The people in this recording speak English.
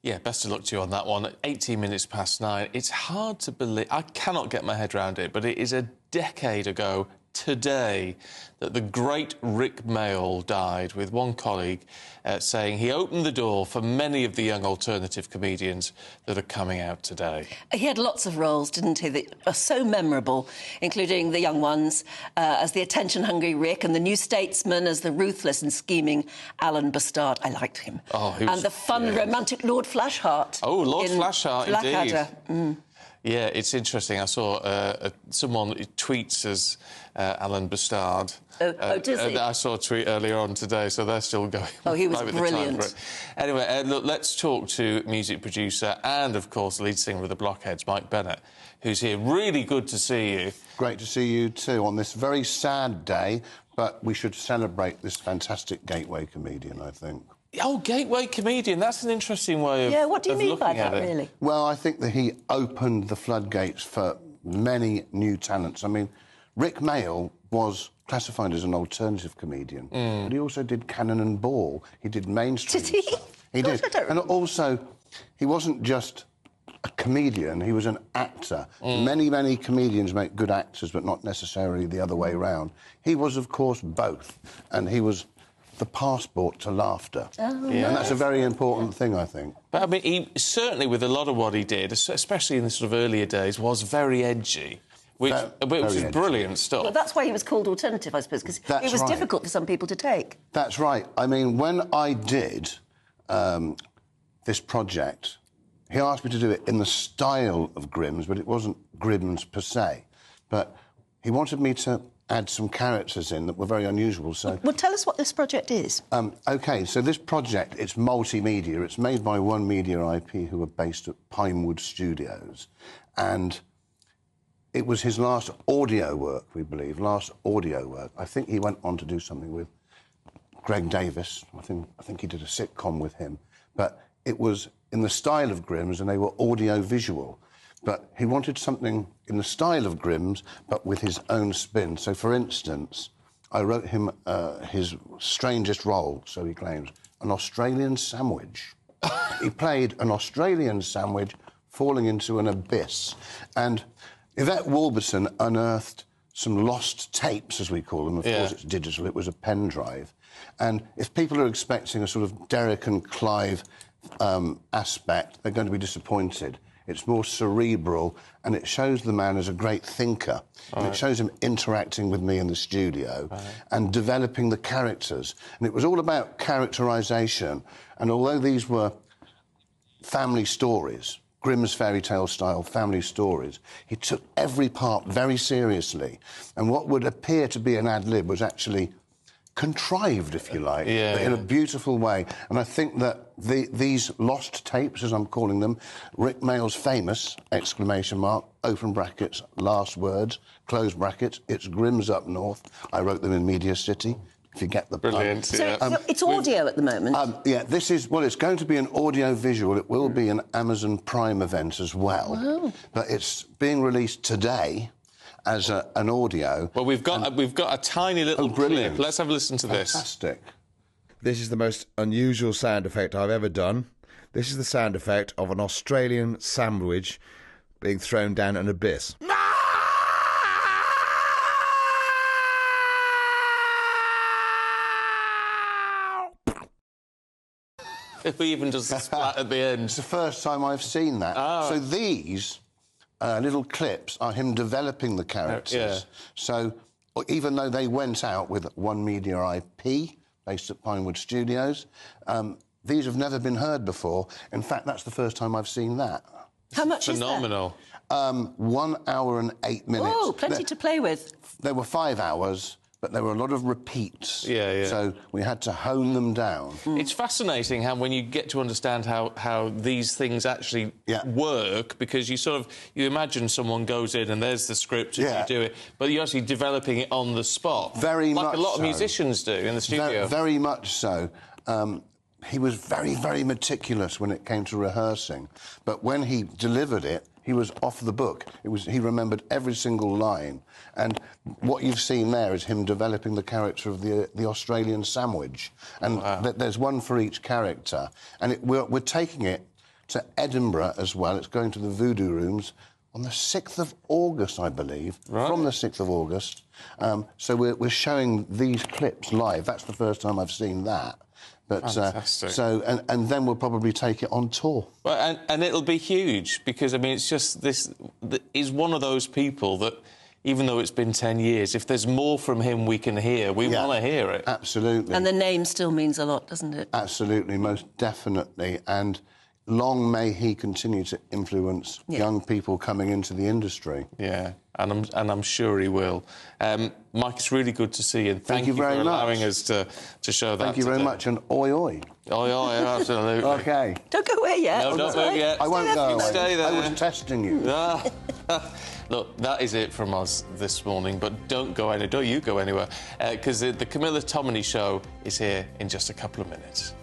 Yeah, best of luck to you on that one. 18 minutes past 9. It's hard to believe... I cannot get my head around it, but it is a decade ago today that the great Rick Mayall died, with one colleague saying he opened the door for many of the young alternative comedians that are coming out today. He had lots of roles, didn't he, that are so memorable, including the young ones as the attention-hungry Rick and the New Statesman as the ruthless and scheming Alan Bastard. I liked him. Oh, he was... And the fun, romantic Lord Flashheart. Oh, Lord Flashheart, Blackadder. indeed. Yeah, it's interesting. I saw someone who tweets as Alan Bastard. Does he? I saw a tweet earlier on today, so they're still going. Oh, he was right with brilliant. The time for it. Anyway, look, let's talk to music producer and, of course, lead singer of the Blockheads, Mike Bennett, who's here. Really good to see you. Great to see you too on this very sad day, but we should celebrate this fantastic gateway comedian, I think. Oh, gateway comedian, that's an interesting way of Yeah, what do you mean by looking at that, it. really? Well, I think that he opened the floodgates for many new talents. I mean, Rick Mayall was classified as an alternative comedian, but he also did Cannon and Ball. He did mainstream Did he? stuff. He did. And also, he wasn't just a comedian, he was an actor. Many, many comedians make good actors, but not necessarily the other way around. He was, of course, both, and he was the passport to laughter. Oh, yeah. And that's a very important thing, I think. But, I mean, he certainly, with a lot of what he did, especially in the sort of earlier days, was very edgy, which is brilliant stuff. Well, that's why he was called alternative, I suppose, because it was difficult for some people to take. That's right. I mean, when I did this project, he asked me to do it in the style of Grimm's, but it wasn't Grimm's per se. But he wanted me to add some characters in that were very unusual, so... Well, tell us what this project is. OK, so this project, it's multimedia. It's made by One Media IP, who are based at Pinewood Studios, and it was his last audio work, we believe, last audio work. I think he went on to do something with Greg Davis. I think he did a sitcom with him. But it was in the style of Grimm's, and they were audio-visual. But he wanted something in the style of Grimm's, but with his own spin. So, for instance, I wrote him his strangest role, so he claims, an Australian sandwich. He played an Australian sandwich falling into an abyss. And Yvette Warburton unearthed some lost tapes, as we call them. Of course, it's digital. It was a pen drive. And if people are expecting a sort of Derek and Clive aspect, they're going to be disappointed. It's more cerebral, and it shows the man as a great thinker. And it shows him interacting with me in the studio and developing the characters. And it was all about characterisation. And although these were family stories, Grimm's fairy tale style family stories, he took every part very seriously. And what would appear to be an ad-lib was actually contrived, if you like, but in a beautiful way. And I think that these lost tapes, as I'm calling them, Rick Mayall's famous, exclamation mark, open brackets, last words, close brackets, it's Grimm's up north. I wrote them in Media City, if you get the Brilliant, So it's audio at the moment? Yeah, this is... Well, it's going to be an audio-visual. It will be an Amazon Prime event as well. Wow. But it's being released today as an audio. Well, we've got a tiny little clip. Let's have a listen to this. Fantastic. This is the most unusual sound effect I've ever done. This is the sound effect of an Australian sandwich being thrown down an abyss. If he even does the splat at the end. It's the first time I've seen that. Oh. So these little clips are him developing the characters. So even though they went out with One Media IP, based at Pinewood Studios, these have never been heard before. In fact, that's the first time I've seen that. How much Phenomenal. is that? 1 hour and 8 minutes. Oh, plenty to play with. There were 5 hours, but there were a lot of repeats. Yeah. So we had to hone them down. It's fascinating how, when you get to understand how these things actually work, because you imagine someone goes in and there's the script and you do it, but you're actually developing it on the spot. Very much so. Like a lot of musicians do in the studio. Very much so. He was very, very meticulous when it came to rehearsing, but when he delivered it, he was off the book. He remembered every single line. And what you've seen there is him developing the character of the Australian sandwich. And there's one for each character. And we're taking it to Edinburgh as well. It's going to the Voodoo Rooms on the 6th of August, I believe. Right. From the 6th of August. So we're showing these clips live. That's the first time I've seen that. But Fantastic. and then we'll probably take it on tour. Well, and it'll be huge because, I mean, it's just he's one of those people that, even though it's been 10 years, if there's more from him we can hear, we want to hear it. Absolutely. And the name still means a lot, doesn't it? Absolutely, most definitely. And long may he continue to influence young people coming into the industry. Yeah, and I'm sure he will. Mike, it's really good to see you. And thank you very for much. allowing us to show that. Thank you very much, and oi oi. Oi, oi, absolutely. OK. Don't go away yet. No, don't move yet. I won't go. Stay there. I was testing you. Look, that is it from us this morning, but don't you go anywhere, because the Camilla Tominey Show is here in just a couple of minutes.